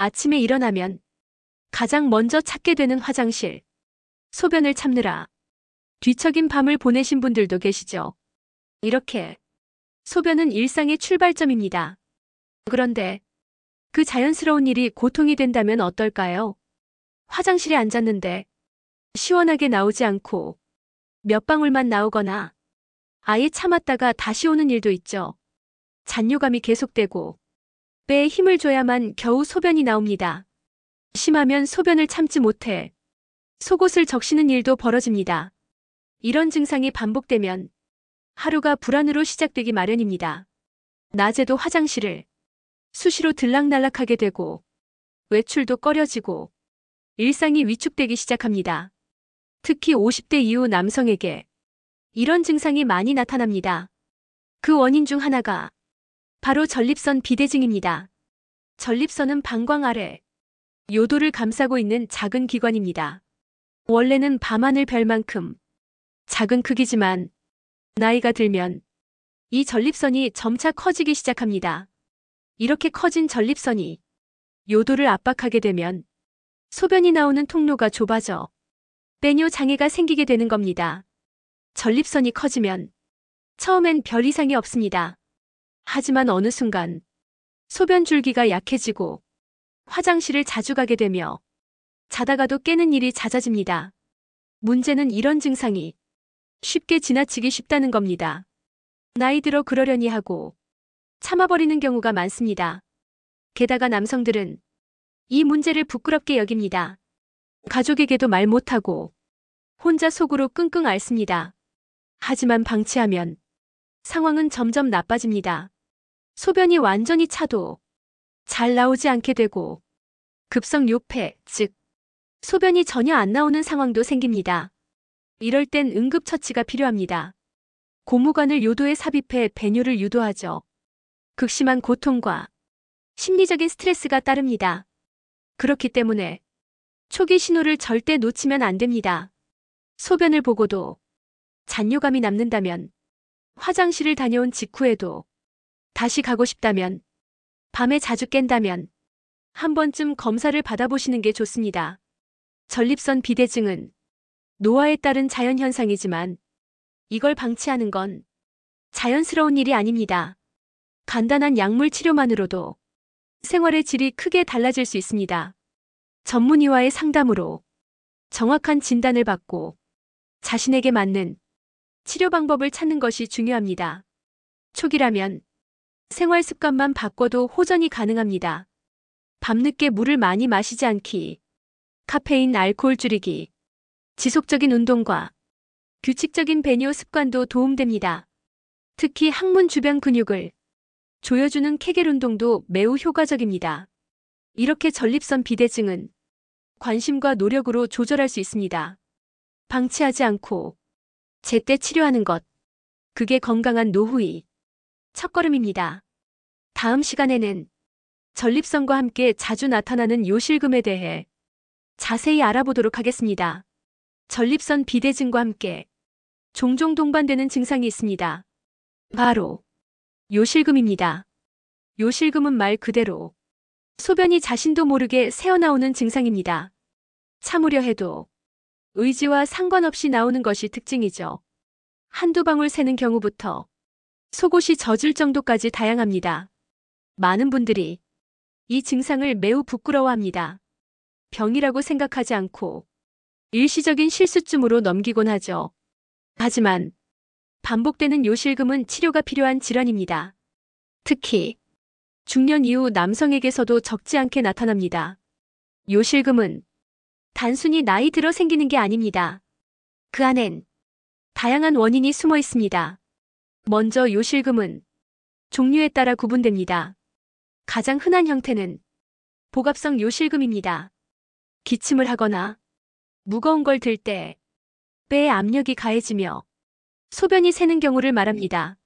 아침에 일어나면 가장 먼저 찾게 되는 화장실. 소변을 참느라 뒤척인 밤을 보내신 분들도 계시죠. 이렇게 소변은 일상의 출발점입니다. 그런데 그 자연스러운 일이 고통이 된다면 어떨까요? 화장실에 앉았는데 시원하게 나오지 않고 몇 방울만 나오거나 아예 참았다가 다시 오는 일도 있죠. 잔뇨감이 계속되고 배에 힘을 줘야만 겨우 소변이 나옵니다. 심하면 소변을 참지 못해 속옷을 적시는 일도 벌어집니다. 이런 증상이 반복되면 하루가 불안으로 시작되기 마련입니다. 낮에도 화장실을 수시로 들락날락하게 되고 외출도 꺼려지고 일상이 위축되기 시작합니다. 특히 50대 이후 남성에게 이런 증상이 많이 나타납니다. 그 원인 중 하나가 바로 전립선 비대증입니다. 전립선은 방광 아래 요도를 감싸고 있는 작은 기관입니다. 원래는 밤하늘 별만큼 작은 크기지만 나이가 들면 이 전립선이 점차 커지기 시작합니다. 이렇게 커진 전립선이 요도를 압박하게 되면 소변이 나오는 통로가 좁아져 배뇨 장애가 생기게 되는 겁니다. 전립선이 커지면 처음엔 별 이상이 없습니다. 하지만 어느 순간 소변 줄기가 약해지고 화장실을 자주 가게 되며 자다가도 깨는 일이 잦아집니다. 문제는 이런 증상이 쉽게 지나치기 쉽다는 겁니다. 나이 들어 그러려니 하고 참아버리는 경우가 많습니다. 게다가 남성들은 이 문제를 부끄럽게 여깁니다. 가족에게도 말 못하고 혼자 속으로 끙끙 앓습니다. 하지만 방치하면 상황은 점점 나빠집니다. 소변이 완전히 차도 잘 나오지 않게 되고 급성 요폐, 즉 소변이 전혀 안 나오는 상황도 생깁니다. 이럴 땐 응급처치가 필요합니다. 고무관을 요도에 삽입해 배뇨를 유도하죠. 극심한 고통과 심리적인 스트레스가 따릅니다. 그렇기 때문에 초기 신호를 절대 놓치면 안 됩니다. 소변을 보고도 잔뇨감이 남는다면, 화장실을 다녀온 직후에도 다시 가고 싶다면, 밤에 자주 깬다면 한 번쯤 검사를 받아보시는 게 좋습니다. 전립선 비대증은 노화에 따른 자연현상이지만 이걸 방치하는 건 자연스러운 일이 아닙니다. 간단한 약물 치료만으로도 생활의 질이 크게 달라질 수 있습니다. 전문의와의 상담으로 정확한 진단을 받고 자신에게 맞는 치료 방법을 찾는 것이 중요합니다. 초기라면 생활 습관만 바꿔도 호전이 가능합니다. 밤늦게 물을 많이 마시지 않기, 카페인, 알코올 줄이기, 지속적인 운동과 규칙적인 배뇨 습관도 도움됩니다. 특히 항문 주변 근육을 조여주는 케겔 운동도 매우 효과적입니다. 이렇게 전립선 비대증은 관심과 노력으로 조절할 수 있습니다. 방치하지 않고 제때 치료하는 것, 그게 건강한 노후의 첫걸음입니다. 다음 시간에는 전립선과 함께 자주 나타나는 요실금에 대해 자세히 알아보도록 하겠습니다. 전립선 비대증과 함께 종종 동반되는 증상이 있습니다. 바로 요실금입니다. 요실금은 말 그대로 소변이 자신도 모르게 새어나오는 증상입니다. 참으려 해도 의지와 상관없이 나오는 것이 특징이죠. 한두 방울 새는 경우부터 속옷이 젖을 정도까지 다양합니다. 많은 분들이 이 증상을 매우 부끄러워합니다. 병이라고 생각하지 않고 일시적인 실수쯤으로 넘기곤 하죠. 하지만 반복되는 요실금은 치료가 필요한 질환입니다. 특히 중년 이후 남성에게서도 적지 않게 나타납니다. 요실금은 단순히 나이 들어 생기는 게 아닙니다. 그 안엔 다양한 원인이 숨어 있습니다. 먼저 요실금은 종류에 따라 구분됩니다. 가장 흔한 형태는 복압성 요실금입니다. 기침을 하거나 무거운 걸 들 때 배에 압력이 가해지며 소변이 새는 경우를 말합니다.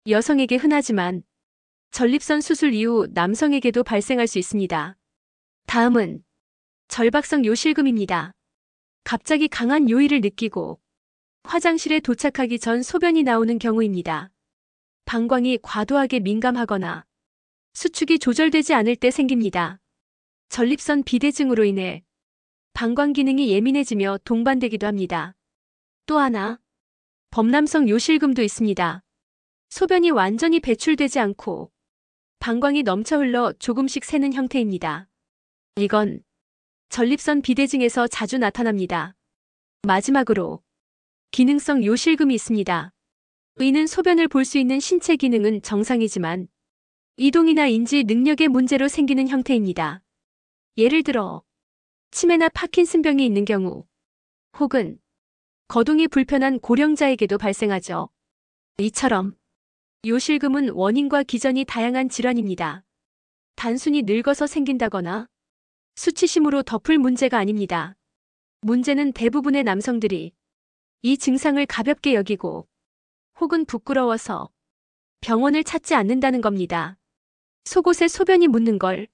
여성에게 흔하지만 전립선 수술 이후 남성에게도 발생할 수 있습니다. 다음은 절박성 요실금입니다. 갑자기 강한 요의를 느끼고 화장실에 도착하기 전 소변이 나오는 경우입니다. 방광이 과도하게 민감하거나 수축이 조절되지 않을 때 생깁니다. 전립선 비대증으로 인해 방광 기능이 예민해지며 동반되기도 합니다. 또 하나, 범람성 요실금도 있습니다. 소변이 완전히 배출되지 않고 방광이 넘쳐 흘러 조금씩 새는 형태입니다. 이건 전립선 비대증에서 자주 나타납니다. 마지막으로 기능성 요실금이 있습니다. 이는 소변을 볼 수 있는 신체 기능은 정상이지만 이동이나 인지 능력의 문제로 생기는 형태입니다. 예를 들어 치매나 파킨슨병이 있는 경우 혹은 거동이 불편한 고령자에게도 발생하죠. 이처럼 요실금은 원인과 기전이 다양한 질환입니다. 단순히 늙어서 생긴다거나 수치심으로 덮을 문제가 아닙니다. 문제는 대부분의 남성들이 이 증상을 가볍게 여기고 혹은 부끄러워서 병원을 찾지 않는다는 겁니다. 속옷에 소변이 묻는 걸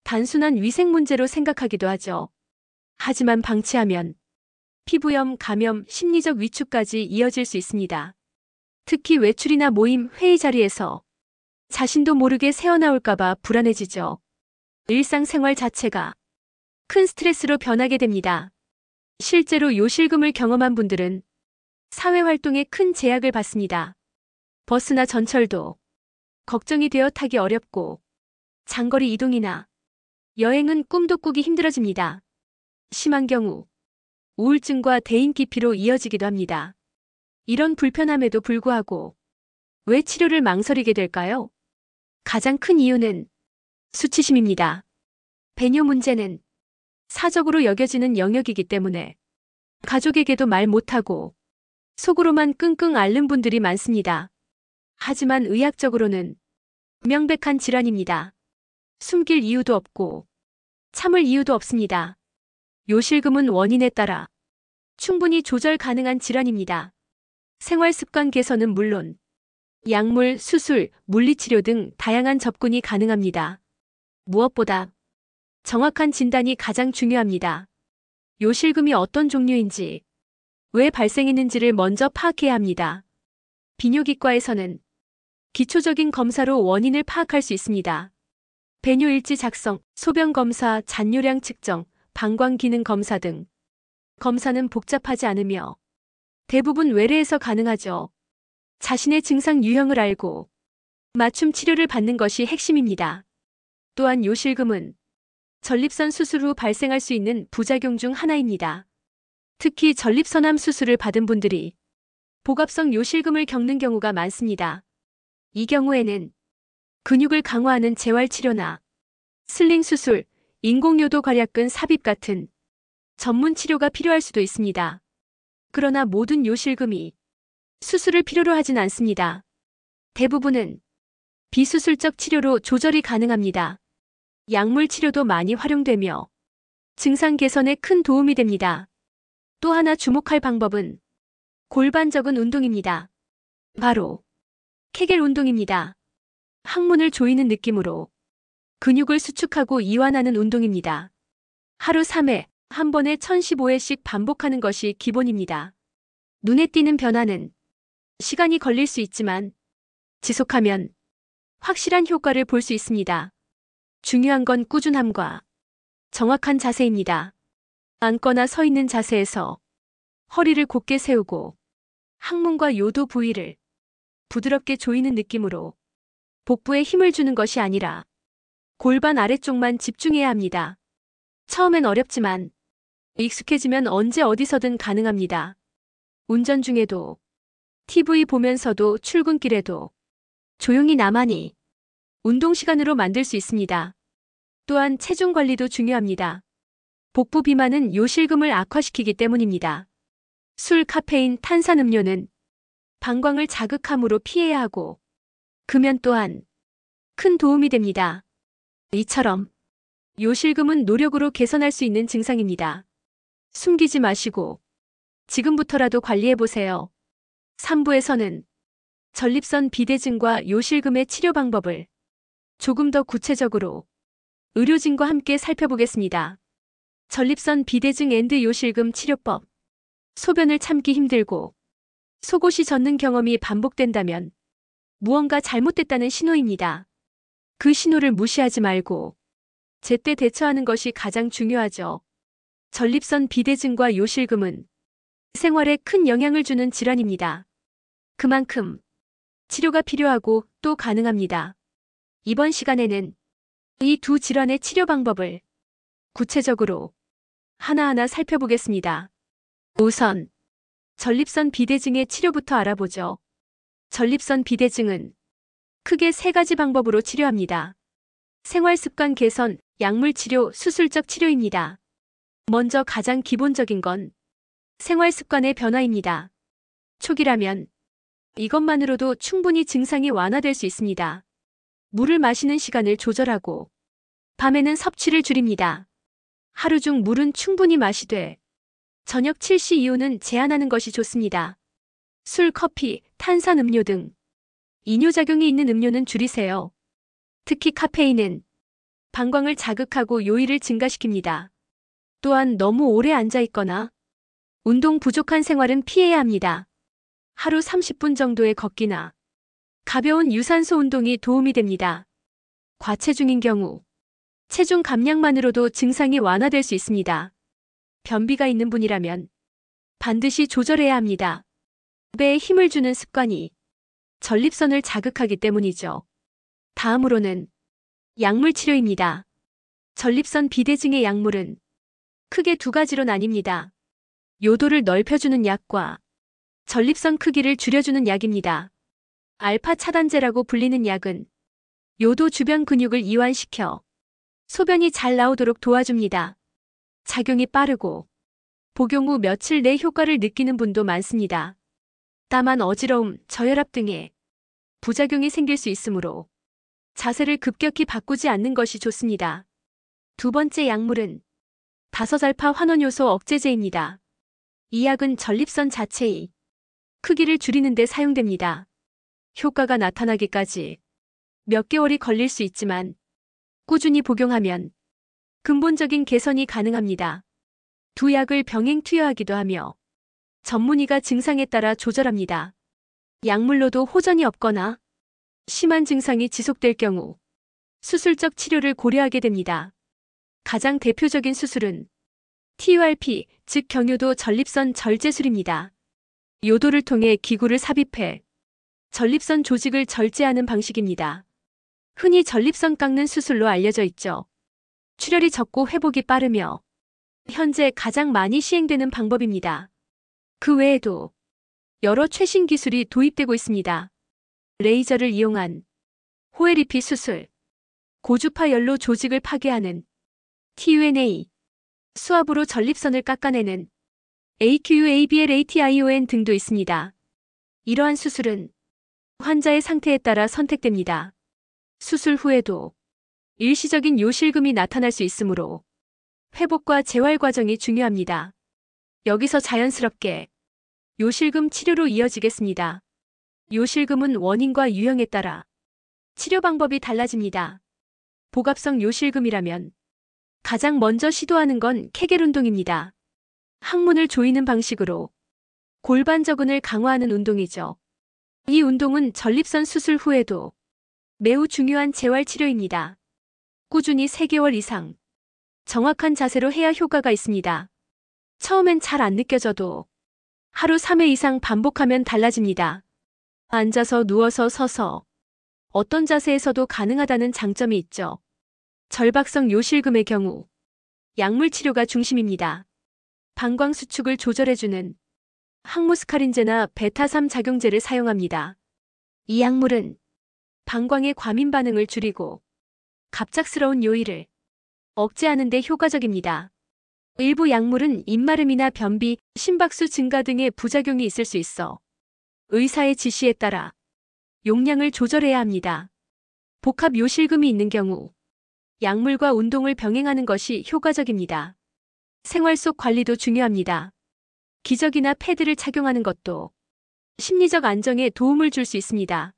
단순한 위생 문제로 생각하기도 하죠. 하지만 방치하면 피부염, 감염, 심리적 위축까지 이어질 수 있습니다. 특히 외출이나 모임, 회의 자리에서 자신도 모르게 새어나올까봐 불안해지죠. 일상생활 자체가 큰 스트레스로 변하게 됩니다. 실제로 요실금을 경험한 분들은 사회활동에 큰 제약을 받습니다. 버스나 전철도 걱정이 되어 타기 어렵고 장거리 이동이나 여행은 꿈도 꾸기 힘들어집니다. 심한 경우 우울증과 대인 기피로 이어지기도 합니다. 이런 불편함에도 불구하고 왜 치료를 망설이게 될까요? 가장 큰 이유는 수치심입니다. 배뇨 문제는 사적으로 여겨지는 영역이기 때문에 가족에게도 말 못하고 속으로만 끙끙 앓는 분들이 많습니다. 하지만 의학적으로는 명백한 질환입니다. 숨길 이유도 없고 참을 이유도 없습니다. 요실금은 원인에 따라 충분히 조절 가능한 질환입니다. 생활습관 개선은 물론 약물, 수술, 물리치료 등 다양한 접근이 가능합니다. 무엇보다 정확한 진단이 가장 중요합니다. 요실금이 어떤 종류인지, 왜 발생했는지를 먼저 파악해야 합니다. 비뇨기과에서는 기초적인 검사로 원인을 파악할 수 있습니다. 배뇨일지 작성, 소변 검사, 잔뇨량 측정, 방광 기능 검사 등 검사는 복잡하지 않으며 대부분 외래에서 가능하죠. 자신의 증상 유형을 알고 맞춤 치료를 받는 것이 핵심입니다. 또한 요실금은 전립선 수술 후 발생할 수 있는 부작용 중 하나입니다. 특히 전립선암 수술을 받은 분들이 복압성 요실금을 겪는 경우가 많습니다. 이 경우에는 근육을 강화하는 재활치료나 슬링 수술, 인공요도 괄약근 삽입 같은 전문 치료가 필요할 수도 있습니다. 그러나 모든 요실금이 수술을 필요로 하진 않습니다. 대부분은 비수술적 치료로 조절이 가능합니다. 약물 치료도 많이 활용되며 증상 개선에 큰 도움이 됩니다. 또 하나 주목할 방법은 골반적인 운동입니다. 바로 케겔 운동입니다. 항문을 조이는 느낌으로 근육을 수축하고 이완하는 운동입니다. 하루 3회, 한 번에 1015회씩 반복하는 것이 기본입니다. 눈에 띄는 변화는 시간이 걸릴 수 있지만 지속하면 확실한 효과를 볼 수 있습니다. 중요한 건 꾸준함과 정확한 자세입니다. 앉거나 서 있는 자세에서 허리를 곧게 세우고 항문과 요도 부위를 부드럽게 조이는 느낌으로 복부에 힘을 주는 것이 아니라 골반 아래쪽만 집중해야 합니다. 처음엔 어렵지만 익숙해지면 언제 어디서든 가능합니다. 운전 중에도 TV 보면서도 출근길에도 조용히 나만이 운동 시간으로 만들 수 있습니다. 또한 체중 관리도 중요합니다. 복부 비만은 요실금을 악화시키기 때문입니다. 술, 카페인, 탄산음료는 방광을 자극함으로 피해야 하고 금연 또한 큰 도움이 됩니다. 이처럼 요실금은 노력으로 개선할 수 있는 증상입니다. 숨기지 마시고 지금부터라도 관리해보세요. 3부에서는 전립선 비대증과 요실금의 치료 방법을 조금 더 구체적으로 의료진과 함께 살펴보겠습니다. 전립선 비대증 앤드 요실금 치료법. 소변을 참기 힘들고 속옷이 젖는 경험이 반복된다면 무언가 잘못됐다는 신호입니다. 그 신호를 무시하지 말고 제때 대처하는 것이 가장 중요하죠. 전립선 비대증과 요실금은 생활에 큰 영향을 주는 질환입니다. 그만큼 치료가 필요하고 또 가능합니다. 이번 시간에는 이 두 질환의 치료 방법을 구체적으로 하나하나 살펴보겠습니다. 우선 전립선 비대증의 치료부터 알아보죠. 전립선 비대증은 크게 세 가지 방법으로 치료합니다. 생활습관 개선, 약물 치료, 수술적 치료입니다. 먼저 가장 기본적인 건 생활습관의 변화입니다. 초기라면 이것만으로도 충분히 증상이 완화될 수 있습니다. 물을 마시는 시간을 조절하고 밤에는 섭취를 줄입니다. 하루 중 물은 충분히 마시되 저녁 7시 이후는 제한하는 것이 좋습니다. 술, 커피, 탄산음료 등 이뇨작용이 있는 음료는 줄이세요. 특히 카페인은 방광을 자극하고 요일을 증가시킵니다. 또한 너무 오래 앉아 있거나 운동 부족한 생활은 피해야 합니다. 하루 30분 정도의 걷기나 가벼운 유산소 운동이 도움이 됩니다. 과체중인 경우 체중 감량만으로도 증상이 완화될 수 있습니다. 변비가 있는 분이라면 반드시 조절해야 합니다. 배에 힘을 주는 습관이 전립선을 자극하기 때문이죠. 다음으로는 약물 치료입니다. 전립선 비대증의 약물은 크게 두 가지로 나뉩니다. 요도를 넓혀주는 약과 전립선 크기를 줄여주는 약입니다. 알파 차단제라고 불리는 약은 요도 주변 근육을 이완시켜 소변이 잘 나오도록 도와줍니다. 작용이 빠르고 복용 후 며칠 내 효과를 느끼는 분도 많습니다. 다만 어지러움, 저혈압 등의 부작용이 생길 수 있으므로 자세를 급격히 바꾸지 않는 것이 좋습니다. 두 번째 약물은 다섯알파 환원요소 억제제입니다. 이 약은 전립선 자체의 크기를 줄이는 데 사용됩니다. 효과가 나타나기까지 몇 개월이 걸릴 수 있지만 꾸준히 복용하면 근본적인 개선이 가능합니다. 두 약을 병행 투여하기도 하며 전문의가 증상에 따라 조절합니다. 약물로도 호전이 없거나 심한 증상이 지속될 경우 수술적 치료를 고려하게 됩니다. 가장 대표적인 수술은 TURP, 즉 경요도 전립선 절제술입니다. 요도를 통해 기구를 삽입해 전립선 조직을 절제하는 방식입니다. 흔히 전립선 깎는 수술로 알려져 있죠. 출혈이 적고 회복이 빠르며 현재 가장 많이 시행되는 방법입니다. 그 외에도 여러 최신 기술이 도입되고 있습니다. 레이저를 이용한 호에리피 수술, 고주파 열로 조직을 파괴하는 TUNA, 수압으로 전립선을 깎아내는 AQUABLATION 등도 있습니다. 이러한 수술은 환자의 상태에 따라 선택됩니다. 수술 후에도 일시적인 요실금이 나타날 수 있으므로 회복과 재활 과정이 중요합니다. 여기서 자연스럽게 요실금 치료로 이어지겠습니다. 요실금은 원인과 유형에 따라 치료 방법이 달라집니다. 복압성 요실금이라면 가장 먼저 시도하는 건 케겔 운동입니다. 항문을 조이는 방식으로 골반 저근을 강화하는 운동이죠. 이 운동은 전립선 수술 후에도 매우 중요한 재활 치료입니다. 꾸준히 3개월 이상 정확한 자세로 해야 효과가 있습니다. 처음엔 잘 안 느껴져도 하루 3회 이상 반복하면 달라집니다. 앉아서 누워서 서서 어떤 자세에서도 가능하다는 장점이 있죠. 절박성 요실금의 경우 약물 치료가 중심입니다. 방광 수축을 조절해주는 항무스카린제나 베타3 작용제를 사용합니다. 이 약물은 방광의 과민 반응을 줄이고 갑작스러운 요일을 억제하는 데 효과적입니다. 일부 약물은 입마름이나 변비, 심박수 증가 등의 부작용이 있을 수 있어 의사의 지시에 따라 용량을 조절해야 합니다. 복합 요실금이 있는 경우 약물과 운동을 병행하는 것이 효과적입니다. 생활 속 관리도 중요합니다. 기저귀나 패드를 착용하는 것도 심리적 안정에 도움을 줄 수 있습니다.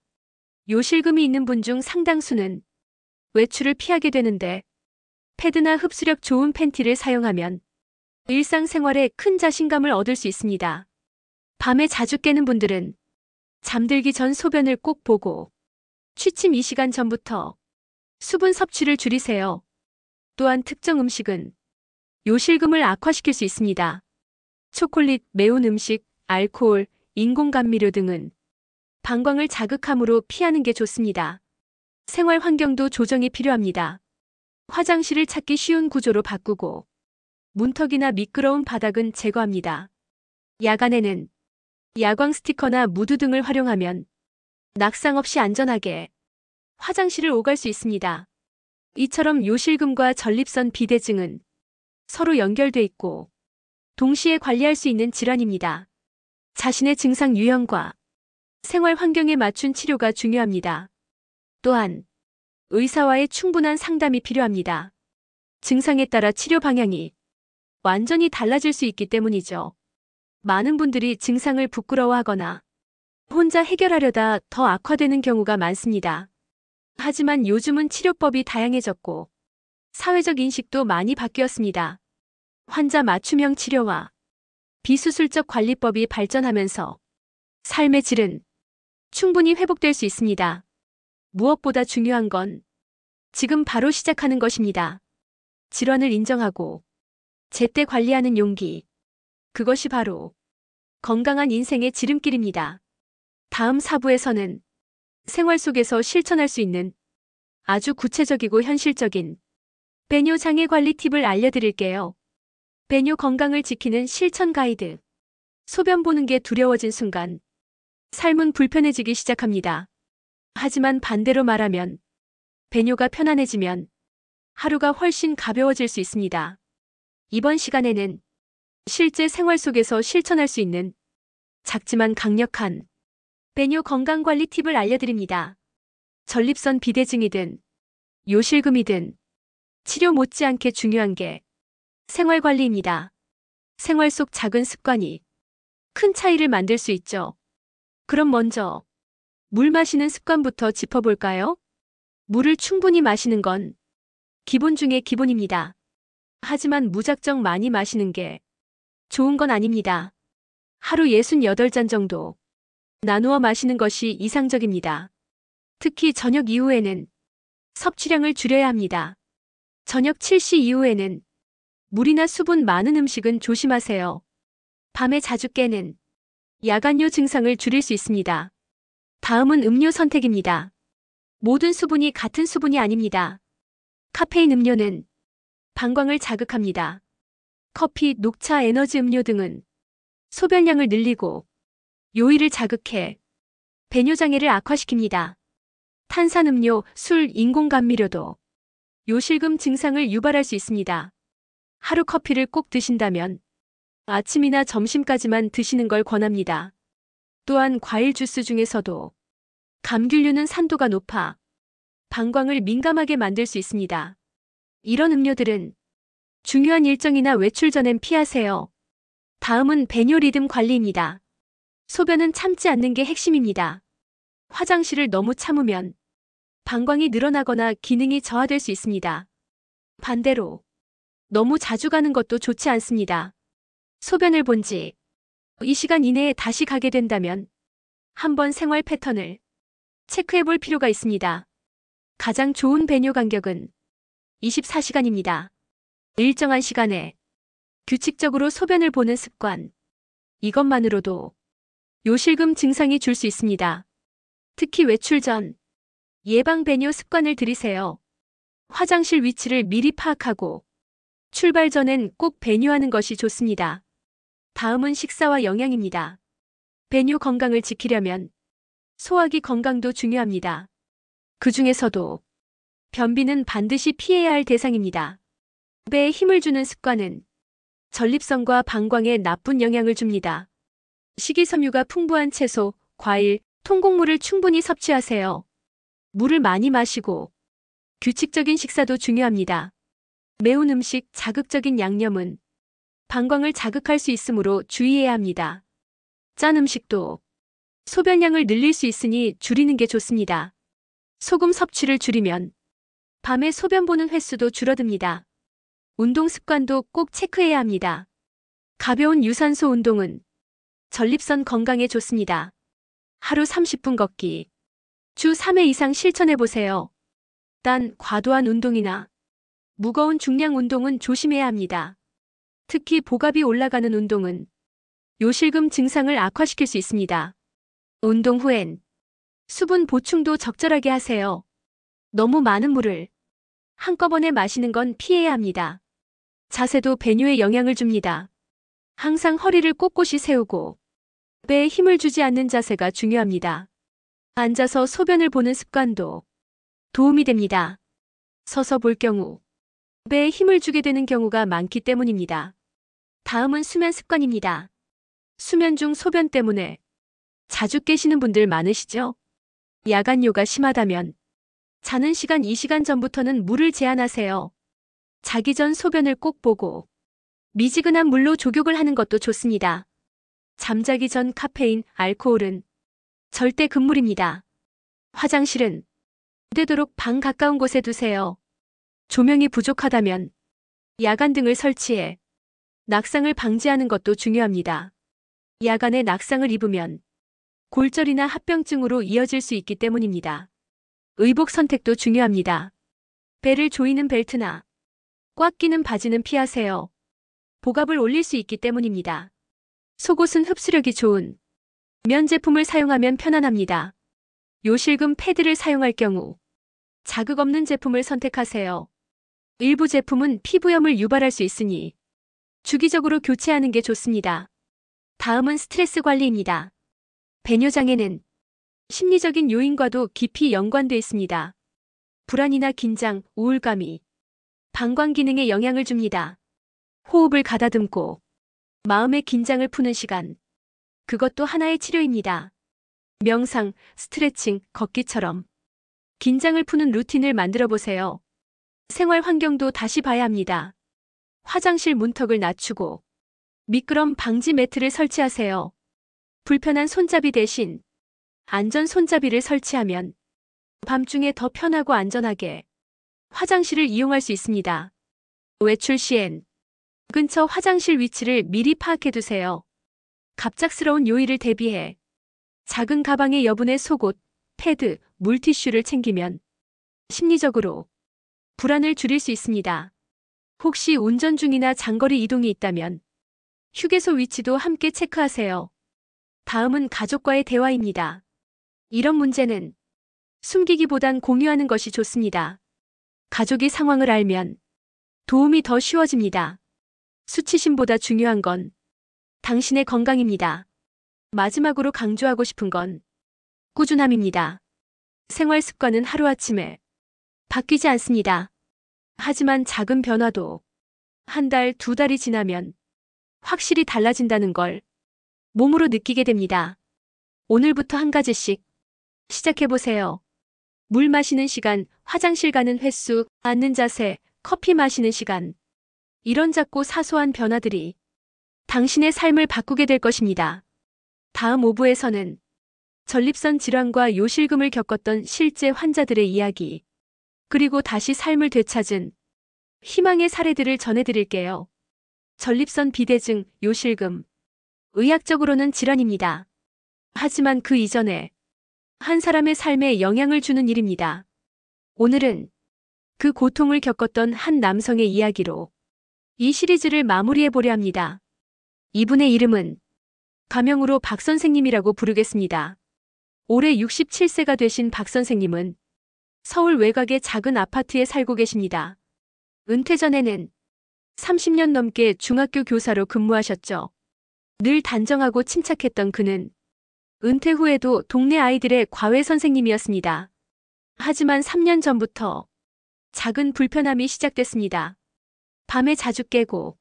요실금이 있는 분 중 상당수는 외출을 피하게 되는데 패드나 흡수력 좋은 팬티를 사용하면 일상생활에 큰 자신감을 얻을 수 있습니다. 밤에 자주 깨는 분들은 잠들기 전 소변을 꼭 보고 취침 2시간 전부터 수분 섭취를 줄이세요. 또한 특정 음식은 요실금을 악화시킬 수 있습니다. 초콜릿, 매운 음식, 알코올, 인공감미료 등은 방광을 자극하므로 피하는 게 좋습니다. 생활 환경도 조정이 필요합니다. 화장실을 찾기 쉬운 구조로 바꾸고 문턱이나 미끄러운 바닥은 제거합니다. 야간에는 야광 스티커나 무드 등을 활용하면 낙상 없이 안전하게 화장실을 오갈 수 있습니다. 이처럼 요실금과 전립선 비대증은 서로 연결돼 있고 동시에 관리할 수 있는 질환입니다. 자신의 증상 유형과 생활 환경에 맞춘 치료가 중요합니다. 또한 의사와의 충분한 상담이 필요합니다. 증상에 따라 치료 방향이 완전히 달라질 수 있기 때문이죠. 많은 분들이 증상을 부끄러워하거나 혼자 해결하려다 더 악화되는 경우가 많습니다. 하지만 요즘은 치료법이 다양해졌고 사회적 인식도 많이 바뀌었습니다. 환자 맞춤형 치료와 비수술적 관리법이 발전하면서 삶의 질은 충분히 회복될 수 있습니다. 무엇보다 중요한 건 지금 바로 시작하는 것입니다. 질환을 인정하고 제때 관리하는 용기. 그것이 바로 건강한 인생의 지름길입니다. 다음 4부에서는 생활 속에서 실천할 수 있는 아주 구체적이고 현실적인 배뇨 장애 관리 팁을 알려드릴게요. 배뇨 건강을 지키는 실천 가이드. 소변 보는 게 두려워진 순간 삶은 불편해지기 시작합니다. 하지만 반대로 말하면 배뇨가 편안해지면 하루가 훨씬 가벼워질 수 있습니다. 이번 시간에는 실제 생활 속에서 실천할 수 있는 작지만 강력한 배뇨 건강관리 팁을 알려드립니다. 전립선 비대증이든 요실금이든 치료 못지않게 중요한 게 생활관리입니다. 생활 속 작은 습관이 큰 차이를 만들 수 있죠. 그럼 먼저 물 마시는 습관부터 짚어볼까요? 물을 충분히 마시는 건 기본 중의 기본입니다. 하지만 무작정 많이 마시는 게 좋은 건 아닙니다. 하루 68잔 정도 나누어 마시는 것이 이상적입니다. 특히 저녁 이후에는 섭취량을 줄여야 합니다. 저녁 7시 이후에는 물이나 수분 많은 음식은 조심하세요. 밤에 자주 깨는 야간요 증상을 줄일 수 있습니다. 다음은 음료 선택입니다. 모든 수분이 같은 수분이 아닙니다. 카페인 음료는 방광을 자극합니다. 커피, 녹차, 에너지 음료 등은 소변량을 늘리고 요일을 자극해 배뇨장애를 악화시킵니다. 탄산음료, 술, 인공감미료도 요실금 증상을 유발할 수 있습니다. 하루 커피를 꼭 드신다면 아침이나 점심까지만 드시는 걸 권합니다. 또한 과일 주스 중에서도 감귤류는 산도가 높아 방광을 민감하게 만들 수 있습니다. 이런 음료들은 중요한 일정이나 외출 전엔 피하세요. 다음은 배뇨 리듬 관리입니다. 소변은 참지 않는 게 핵심입니다. 화장실을 너무 참으면 방광이 늘어나거나 기능이 저하될 수 있습니다. 반대로 너무 자주 가는 것도 좋지 않습니다. 소변을 본 지 이 시간 이내에 다시 가게 된다면 한번 생활 패턴을 체크해 볼 필요가 있습니다. 가장 좋은 배뇨 간격은 24시간입니다. 일정한 시간에 규칙적으로 소변을 보는 습관. 이것만으로도 요실금 증상이 줄 수 있습니다. 특히 외출 전 예방 배뇨 습관을 들이세요. 화장실 위치를 미리 파악하고 출발 전엔 꼭 배뇨하는 것이 좋습니다. 다음은 식사와 영양입니다. 배뇨 건강을 지키려면 소화기 건강도 중요합니다. 그 중에서도 변비는 반드시 피해야 할 대상입니다. 배에 힘을 주는 습관은 전립선과 방광에 나쁜 영향을 줍니다. 식이섬유가 풍부한 채소, 과일, 통곡물을 충분히 섭취하세요. 물을 많이 마시고 규칙적인 식사도 중요합니다. 매운 음식, 자극적인 양념은 방광을 자극할 수 있으므로 주의해야 합니다. 짠 음식도 소변량을 늘릴 수 있으니 줄이는 게 좋습니다. 소금 섭취를 줄이면 밤에 소변 보는 횟수도 줄어듭니다. 운동 습관도 꼭 체크해야 합니다. 가벼운 유산소 운동은 전립선 건강에 좋습니다. 하루 30분 걷기. 주 3회 이상 실천해 보세요. 단 과도한 운동이나 무거운 중량 운동은 조심해야 합니다. 특히 복압이 올라가는 운동은 요실금 증상을 악화시킬 수 있습니다. 운동 후엔 수분 보충도 적절하게 하세요. 너무 많은 물을 한꺼번에 마시는 건 피해야 합니다. 자세도 배뇨에 영향을 줍니다. 항상 허리를 꼿꼿이 세우고 배에 힘을 주지 않는 자세가 중요합니다. 앉아서 소변을 보는 습관도 도움이 됩니다. 서서 볼 경우 배에 힘을 주게 되는 경우가 많기 때문입니다. 다음은 수면 습관입니다. 수면 중 소변 때문에 자주 깨시는 분들 많으시죠? 야간요가 심하다면 자는 시간 2시간 전부터는 물을 제한하세요. 자기 전 소변을 꼭 보고 미지근한 물로 족욕을 하는 것도 좋습니다. 잠자기 전 카페인, 알코올은 절대 금물입니다. 화장실은 되도록 방 가까운 곳에 두세요. 조명이 부족하다면 야간등을 설치해 낙상을 방지하는 것도 중요합니다. 야간에 낙상을 입으면 골절이나 합병증으로 이어질 수 있기 때문입니다. 의복 선택도 중요합니다. 배를 조이는 벨트나 꽉 끼는 바지는 피하세요. 복압을 올릴 수 있기 때문입니다. 속옷은 흡수력이 좋은 면 제품을 사용하면 편안합니다. 요실금 패드를 사용할 경우 자극 없는 제품을 선택하세요. 일부 제품은 피부염을 유발할 수 있으니 주기적으로 교체하는 게 좋습니다. 다음은 스트레스 관리입니다. 배뇨장애는 심리적인 요인과도 깊이 연관돼 있습니다. 불안이나 긴장, 우울감이 방광 기능에 영향을 줍니다. 호흡을 가다듬고 마음의 긴장을 푸는 시간. 그것도 하나의 치료입니다. 명상, 스트레칭, 걷기처럼 긴장을 푸는 루틴을 만들어 보세요. 생활 환경도 다시 봐야 합니다. 화장실 문턱을 낮추고 미끄럼 방지 매트를 설치하세요. 불편한 손잡이 대신 안전 손잡이를 설치하면 밤중에 더 편하고 안전하게 화장실을 이용할 수 있습니다. 외출 시엔 근처 화장실 위치를 미리 파악해 두세요. 갑작스러운 요일을 대비해 작은 가방에 여분의 속옷, 패드, 물티슈를 챙기면 심리적으로 불안을 줄일 수 있습니다. 혹시 운전 중이나 장거리 이동이 있다면 휴게소 위치도 함께 체크하세요. 다음은 가족과의 대화입니다. 이런 문제는 숨기기보단 공유하는 것이 좋습니다. 가족이 상황을 알면 도움이 더 쉬워집니다. 수치심보다 중요한 건 당신의 건강입니다. 마지막으로 강조하고 싶은 건 꾸준함입니다. 생활 습관은 하루아침에 바뀌지 않습니다. 하지만 작은 변화도 한 달, 두 달이 지나면 확실히 달라진다는 걸 몸으로 느끼게 됩니다. 오늘부터 한 가지씩 시작해보세요. 물 마시는 시간, 화장실 가는 횟수, 앉는 자세, 커피 마시는 시간. 이런 작고 사소한 변화들이 당신의 삶을 바꾸게 될 것입니다. 다음 5부에서는 전립선 질환과 요실금을 겪었던 실제 환자들의 이야기, 그리고 다시 삶을 되찾은 희망의 사례들을 전해드릴게요. 전립선 비대증, 요실금. 의학적으로는 질환입니다. 하지만 그 이전에 한 사람의 삶에 영향을 주는 일입니다. 오늘은 그 고통을 겪었던 한 남성의 이야기로 이 시리즈를 마무리해 보려 합니다. 이분의 이름은 가명으로 박 선생님이라고 부르겠습니다. 올해 67세가 되신 박 선생님은 서울 외곽의 작은 아파트에 살고 계십니다. 은퇴 전에는 30년 넘게 중학교 교사로 근무하셨죠. 늘 단정하고 침착했던 그는 은퇴 후에도 동네 아이들의 과외 선생님이었습니다. 하지만 3년 전부터 작은 불편함이 시작됐습니다. 밤에 자주 깨고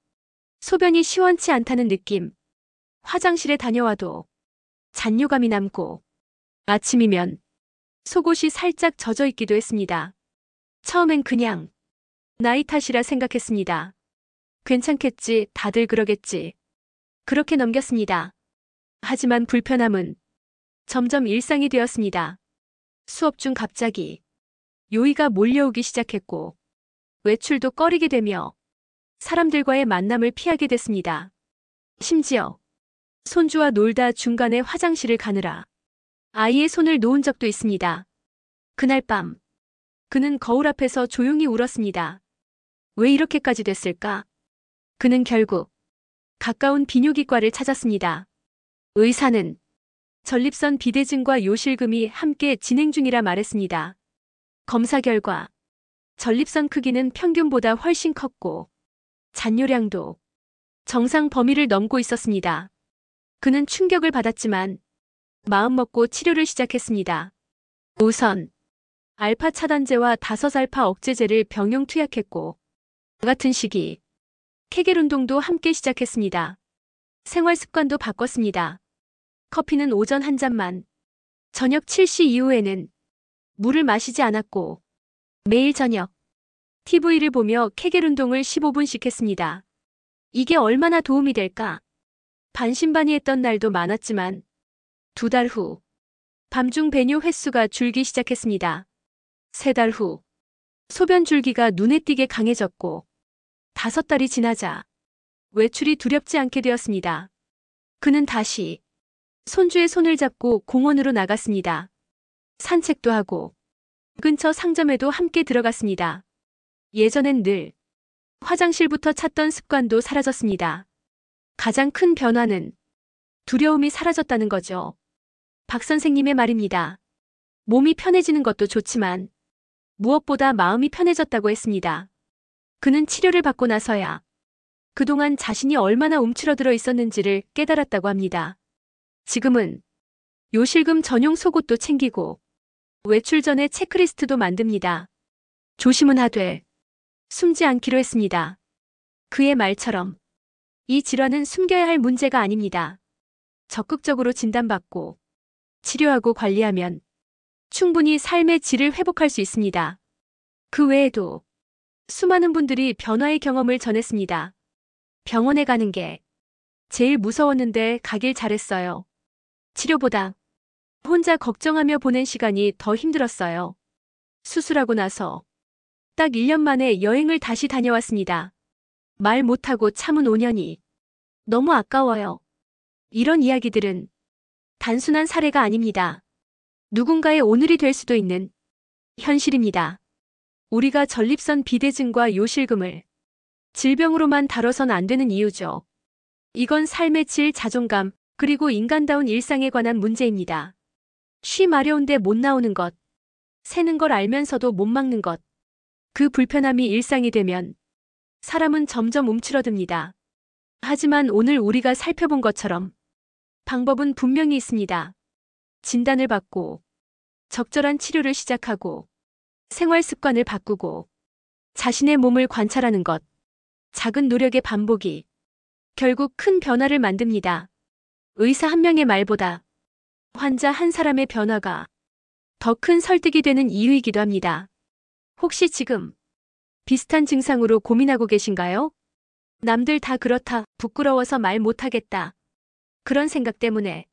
소변이 시원치 않다는 느낌, 화장실에 다녀와도 잔뇨감이 남고 아침이면 속옷이 살짝 젖어 있기도 했습니다. 처음엔 그냥 나이 탓이라 생각했습니다. 괜찮겠지, 다들 그러겠지. 그렇게 넘겼습니다. 하지만 불편함은 점점 일상이 되었습니다. 수업 중 갑자기 요의가 몰려오기 시작했고 외출도 꺼리게 되며 사람들과의 만남을 피하게 됐습니다. 심지어 손주와 놀다 중간에 화장실을 가느라 아이의 손을 놓은 적도 있습니다. 그날 밤 그는 거울 앞에서 조용히 울었습니다. 왜 이렇게까지 됐을까? 그는 결국 가까운 비뇨기과를 찾았습니다. 의사는 전립선 비대증과 요실금이 함께 진행 중이라 말했습니다. 검사 결과 전립선 크기는 평균보다 훨씬 컸고 잔뇨량도 정상 범위를 넘고 있었습니다. 그는 충격을 받았지만 마음먹고 치료를 시작했습니다. 우선 알파 차단제와 다섯알파 억제제를 병용 투약했고 같은 시기 케겔 운동도 함께 시작했습니다. 생활 습관도 바꿨습니다. 커피는 오전 한 잔만, 저녁 7시 이후에는 물을 마시지 않았고 매일 저녁 TV를 보며 케겔 운동을 15분씩 했습니다. 이게 얼마나 도움이 될까? 반신반의했던 날도 많았지만 2달 후 밤중 배뇨 횟수가 줄기 시작했습니다. 3달 후 소변 줄기가 눈에 띄게 강해졌고 5달이 지나자 외출이 두렵지 않게 되었습니다. 그는 다시 손주의 손을 잡고 공원으로 나갔습니다. 산책도 하고 근처 상점에도 함께 들어갔습니다. 예전엔 늘 화장실부터 찾던 습관도 사라졌습니다. 가장 큰 변화는 두려움이 사라졌다는 거죠. 박 선생님의 말입니다. 몸이 편해지는 것도 좋지만 무엇보다 마음이 편해졌다고 했습니다. 그는 치료를 받고 나서야 그동안 자신이 얼마나 움츠러들어 있었는지를 깨달았다고 합니다. 지금은 요실금 전용 속옷도 챙기고 외출 전에 체크리스트도 만듭니다. 조심은 하되 숨지 않기로 했습니다. 그의 말처럼 이 질환은 숨겨야 할 문제가 아닙니다. 적극적으로 진단받고 치료하고 관리하면 충분히 삶의 질을 회복할 수 있습니다. 그 외에도 수많은 분들이 변화의 경험을 전했습니다. 병원에 가는 게 제일 무서웠는데 가길 잘했어요. 치료보다 혼자 걱정하며 보낸 시간이 더 힘들었어요. 수술하고 나서 딱 1년 만에 여행을 다시 다녀왔습니다. 말 못하고 참은 5년이 너무 아까워요. 이런 이야기들은 단순한 사례가 아닙니다. 누군가의 오늘이 될 수도 있는 현실입니다. 우리가 전립선 비대증과 요실금을 질병으로만 다뤄선 안 되는 이유죠. 이건 삶의 질, 자존감, 그리고 인간다운 일상에 관한 문제입니다. 쉬 마려운데 못 나오는 것, 새는 걸 알면서도 못 막는 것, 그 불편함이 일상이 되면 사람은 점점 움츠러듭니다. 하지만 오늘 우리가 살펴본 것처럼 방법은 분명히 있습니다. 진단을 받고 적절한 치료를 시작하고 생활 습관을 바꾸고 자신의 몸을 관찰하는 것, 작은 노력의 반복이 결국 큰 변화를 만듭니다. 의사 한 명의 말보다 환자 한 사람의 변화가 더 큰 설득이 되는 이유이기도 합니다. 혹시 지금 비슷한 증상으로 고민하고 계신가요? 남들 다 그렇다, 부끄러워서 말 못하겠다. 그런 생각 때문에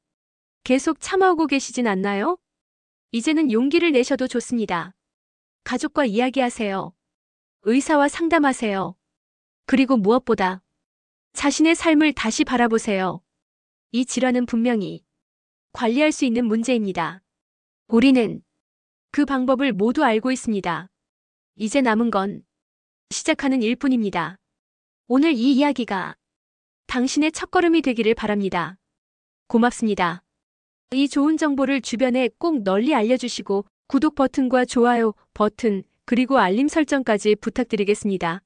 계속 참아오고 계시진 않나요? 이제는 용기를 내셔도 좋습니다. 가족과 이야기하세요. 의사와 상담하세요. 그리고 무엇보다 자신의 삶을 다시 바라보세요. 이 질환은 분명히 관리할 수 있는 문제입니다. 우리는 그 방법을 모두 알고 있습니다. 이제 남은 건 시작하는 일뿐입니다. 오늘 이 이야기가 당신의 첫걸음이 되기를 바랍니다. 고맙습니다. 이 좋은 정보를 주변에 꼭 널리 알려주시고 구독 버튼과 좋아요 버튼 그리고 알림 설정까지 부탁드리겠습니다.